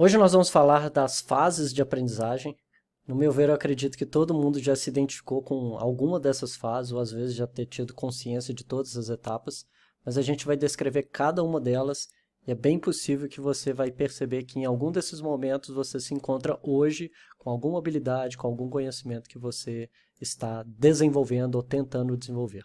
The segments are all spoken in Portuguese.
Hoje nós vamos falar das fases de aprendizagem. No meu ver, eu acredito que todo mundo já se identificou com alguma dessas fases, ou às vezes já ter tido consciência de todas as etapas, mas a gente vai descrever cada uma delas e é bem possível que você vai perceber que em algum desses momentos você se encontra hoje com alguma habilidade, com algum conhecimento que você está desenvolvendo ou tentando desenvolver.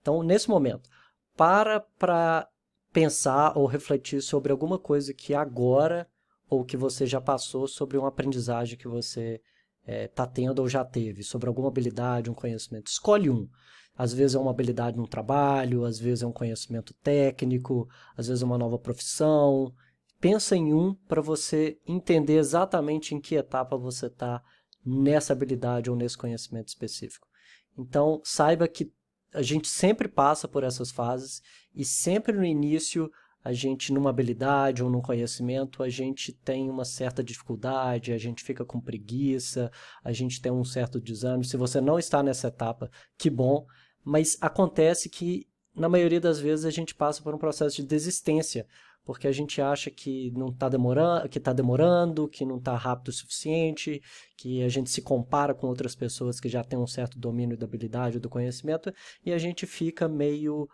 Então, nesse momento, para pensar ou refletir sobre alguma coisa que agora ou que você já passou sobre uma aprendizagem que você está tendo ou já teve, sobre alguma habilidade, um conhecimento. Escolhe um. Às vezes é uma habilidade no trabalho, às vezes é um conhecimento técnico, às vezes é uma nova profissão. Pensa em um para você entender exatamente em que etapa você está nessa habilidade ou nesse conhecimento específico. Então, saiba que a gente sempre passa por essas fases e sempre no início a gente, numa habilidade ou num conhecimento, a gente tem uma certa dificuldade, a gente fica com preguiça, a gente tem um certo desânimo. Se você não está nessa etapa, que bom, mas acontece que, na maioria das vezes, a gente passa por um processo de desistência, porque a gente acha que não está demorando, que está demorando, que não está rápido o suficiente, que a gente se compara com outras pessoas que já têm um certo domínio da habilidade ou do conhecimento, e a gente fica meio,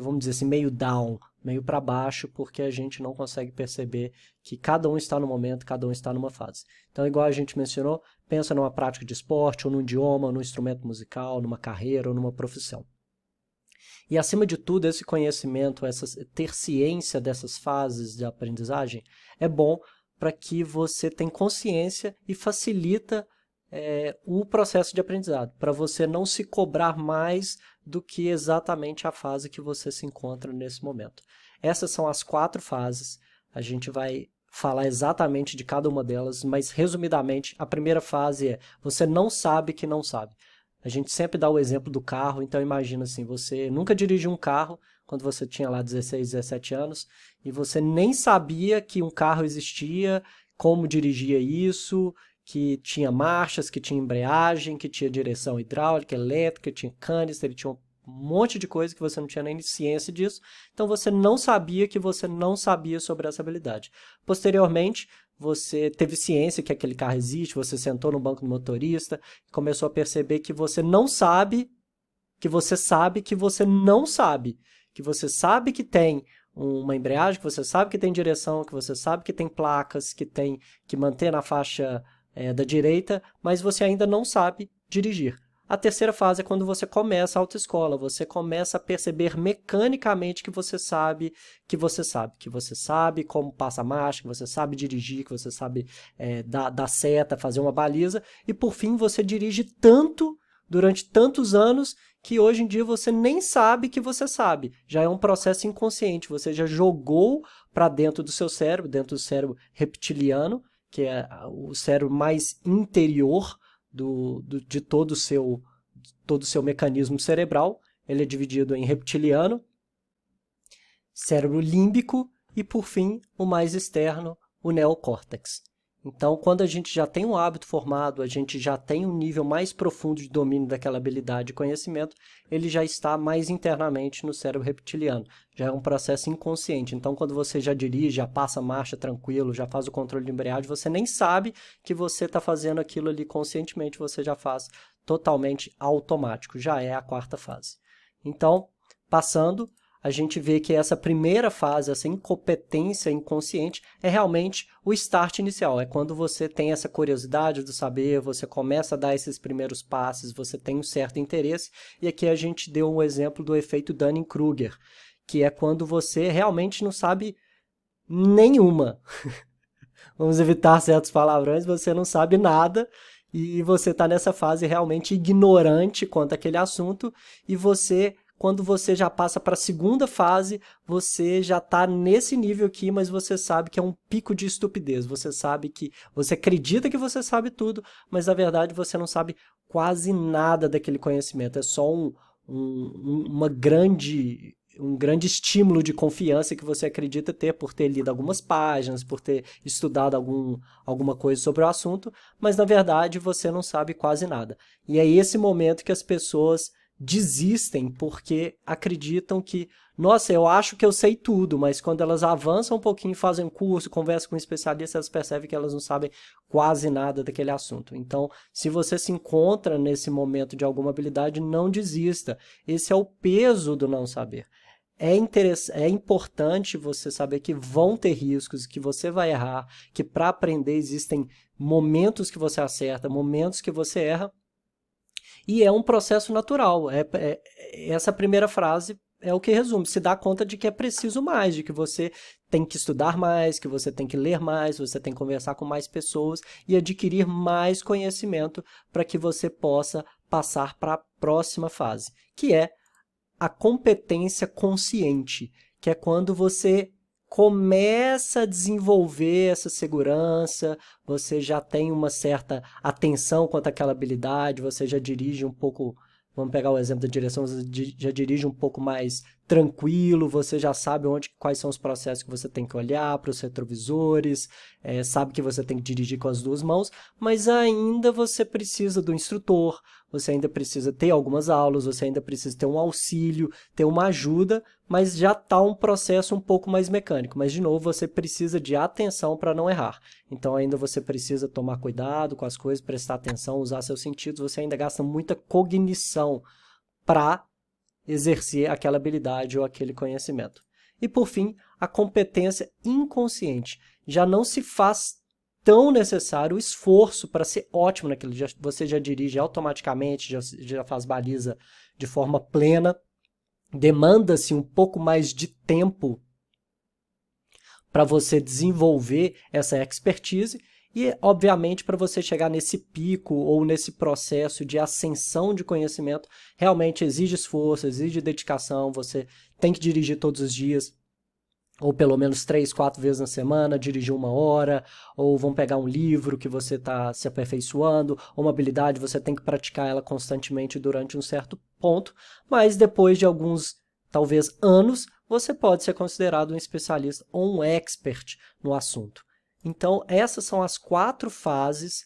vamos dizer assim, meio down, meio para baixo, porque a gente não consegue perceber que cada um está no momento, cada um está numa fase. Então, igual a gente mencionou, pensa numa prática de esporte, ou num idioma, ou num instrumento musical, numa carreira ou numa profissão. E, acima de tudo, esse conhecimento, ter ciência dessas fases de aprendizagem é bom para que você tenha consciência e facilita o processo de aprendizado, para você não se cobrar mais do que exatamente a fase que você se encontra nesse momento. Essas são as 4 fases, a gente vai falar exatamente de cada uma delas, mas resumidamente, a primeira fase é você não sabe que não sabe. A gente sempre dá o exemplo do carro, então imagina assim, você nunca dirigiu um carro quando você tinha lá 16, 17 anos, e você nem sabia que um carro existia, como dirigia isso, que tinha marchas, que tinha embreagem, que tinha direção hidráulica, elétrica, tinha canister, tinha um monte de coisa que você não tinha nem ciência disso. Então você não sabia que você não sabia sobre essa habilidade. Posteriormente, você teve ciência que aquele carro existe, você sentou no banco do motorista e começou a perceber que você não sabe, que você sabe que você não sabe, que você sabe que tem uma embreagem, que você sabe que tem direção, que você sabe que tem placas, que tem que manter na faixa da direita, mas você ainda não sabe dirigir. A terceira fase é quando você começa a autoescola, você começa a perceber mecanicamente que você sabe, que você sabe como passa a marcha, que você sabe dirigir, que você sabe dar seta, fazer uma baliza, e por fim você dirige tanto durante tantos anos que hoje em dia você nem sabe que você sabe. Já é um processo inconsciente, você já jogou para dentro do seu cérebro, dentro do cérebro reptiliano, que é o cérebro mais interior de todo o seu mecanismo cerebral. Ele é dividido em reptiliano, cérebro límbico e, por fim, o mais externo, o neocórtex. Então, quando a gente já tem um hábito formado, a gente já tem um nível mais profundo de domínio daquela habilidade e conhecimento, ele já está mais internamente no cérebro reptiliano. Já é um processo inconsciente. Então, quando você já dirige, já passa a marcha tranquilo, já faz o controle de embreagem, você nem sabe que você está fazendo aquilo ali conscientemente, você já faz totalmente automático. Já é a quarta fase. Então, passando, a gente vê que essa primeira fase, essa incompetência inconsciente, é realmente o start inicial. É quando você tem essa curiosidade do saber, você começa a dar esses primeiros passos, você tem um certo interesse. E aqui a gente deu um exemplo do efeito Dunning-Kruger, que é quando você realmente não sabe nenhuma. Vamos evitar certos palavrões, você não sabe nada e você está nessa fase realmente ignorante quanto àquele assunto e você, quando você já passa para a segunda fase, você já está nesse nível aqui, mas você sabe que é um pico de estupidez. Você sabe que você acredita que você sabe tudo, mas na verdade você não sabe quase nada daquele conhecimento. É só um grande estímulo de confiança que você acredita ter por ter lido algumas páginas, por ter estudado alguma coisa sobre o assunto, mas na verdade você não sabe quase nada. E é esse momento que as pessoas desistem porque acreditam que, nossa, eu acho que eu sei tudo, mas quando elas avançam um pouquinho, fazem um curso, conversam com um especialista, elas percebem que elas não sabem quase nada daquele assunto. Então, se você se encontra nesse momento de alguma habilidade, não desista. Esse é o peso do não saber. É importante você saber que vão ter riscos, que você vai errar, que para aprender existem momentos que você acerta, momentos que você erra, e é um processo natural. Essa primeira frase é o que resume. Se dá conta de que é preciso mais, de que você tem que estudar mais, que você tem que ler mais, você tem que conversar com mais pessoas e adquirir mais conhecimento para que você possa passar para a próxima fase, que é a competência consciente, que é quando você começa a desenvolver essa segurança, você já tem uma certa atenção quanto àquela habilidade, você já dirige um pouco, vamos pegar o exemplo da direção, você já dirige um pouco mais tranquilo, você já sabe quais são os processos que você tem que olhar para os retrovisores, sabe que você tem que dirigir com as duas mãos, mas ainda você precisa do instrutor, você ainda precisa ter algumas aulas, você ainda precisa ter um auxílio, ter uma ajuda, mas já está um processo um pouco mais mecânico. Mas, de novo, você precisa de atenção para não errar. Então, ainda você precisa tomar cuidado com as coisas, prestar atenção, usar seus sentidos, você ainda gasta muita cognição para exercer aquela habilidade ou aquele conhecimento. E, por fim, a competência inconsciente. Já não se faz tão necessário o esforço para ser ótimo naquilo. Você já dirige automaticamente, já faz baliza de forma plena. Demanda-se um pouco mais de tempo para você desenvolver essa expertise e, obviamente, para você chegar nesse pico ou nesse processo de ascensão de conhecimento, realmente exige esforço, exige dedicação, você tem que dirigir todos os dias, ou pelo menos 3, 4 vezes na semana, dirigir 1 hora, ou vão pegar um livro que você está se aperfeiçoando, ou uma habilidade, você tem que praticar ela constantemente durante um certo ponto, mas depois de alguns, talvez anos, você pode ser considerado um especialista ou um expert no assunto. Então, essas são as 4 fases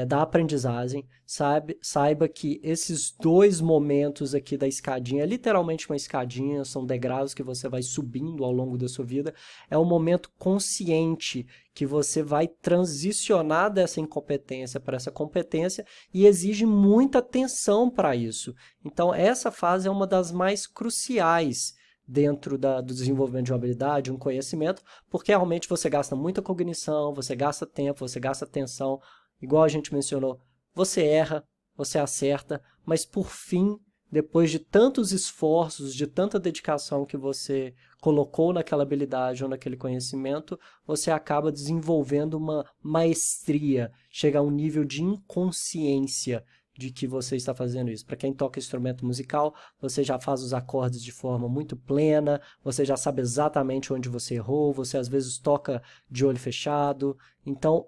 da aprendizagem. Saiba que esses 2 momentos aqui da escadinha, é literalmente uma escadinha, são degraus que você vai subindo ao longo da sua vida, é um momento consciente que você vai transicionar dessa incompetência para essa competência e exige muita atenção para isso. Então, essa fase é uma das mais cruciais dentro do desenvolvimento de uma habilidade, um conhecimento, porque realmente você gasta muita cognição, você gasta tempo, você gasta atenção, igual a gente mencionou, você erra, você acerta, mas por fim, depois de tantos esforços, de tanta dedicação que você colocou naquela habilidade ou naquele conhecimento, você acaba desenvolvendo uma maestria, chega a um nível de inconsciência de que você está fazendo isso. Para quem toca instrumento musical, você já faz os acordes de forma muito plena, você já sabe exatamente onde você errou, você às vezes toca de olho fechado. Então,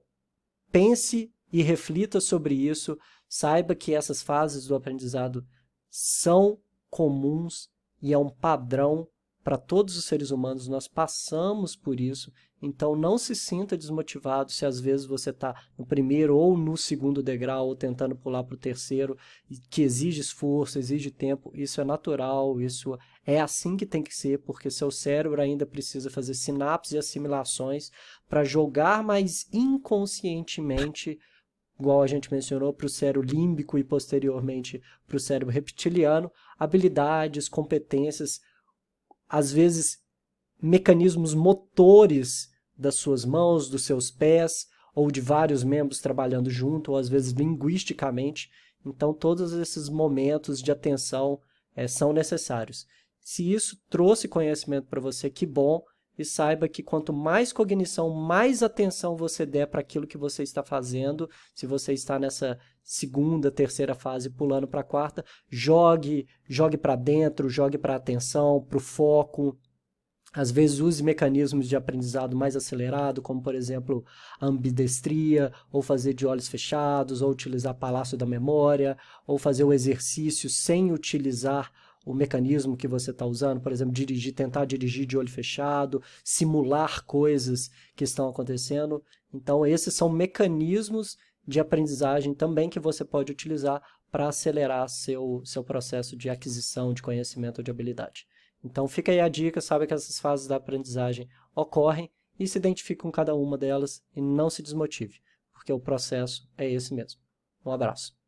pense e reflita sobre isso, saiba que essas fases do aprendizado são comuns e é um padrão para todos os seres humanos, nós passamos por isso, então não se sinta desmotivado se às vezes você está no primeiro ou no segundo degrau, ou tentando pular para o terceiro, que exige esforço, exige tempo, isso é natural, isso é assim que tem que ser, porque seu cérebro ainda precisa fazer sinapses e assimilações para jogar mais inconscientemente, igual a gente mencionou, para o cérebro límbico e posteriormente para o cérebro reptiliano, habilidades, competências, às vezes mecanismos motores das suas mãos, dos seus pés, ou de vários membros trabalhando junto, ou às vezes linguisticamente. Então, todos esses momentos de atenção são necessários. Se isso trouxe conhecimento para você, que bom, e saiba que quanto mais cognição, mais atenção você der para aquilo que você está fazendo, se você está nessa segunda, terceira fase pulando para a quarta, jogue para dentro, jogue para a atenção, para o foco. Às vezes use mecanismos de aprendizado mais acelerado, como por exemplo a ambidestria, ou fazer de olhos fechados, ou utilizar palácio da memória, ou fazer o exercício sem utilizar o mecanismo que você está usando, por exemplo, tentar dirigir de olho fechado, simular coisas que estão acontecendo. Então, esses são mecanismos de aprendizagem também que você pode utilizar para acelerar seu processo de aquisição de conhecimento ou de habilidade. Então fica aí a dica, sabe que essas fases da aprendizagem ocorrem e se identifique com cada uma delas e não se desmotive, porque o processo é esse mesmo. Um abraço.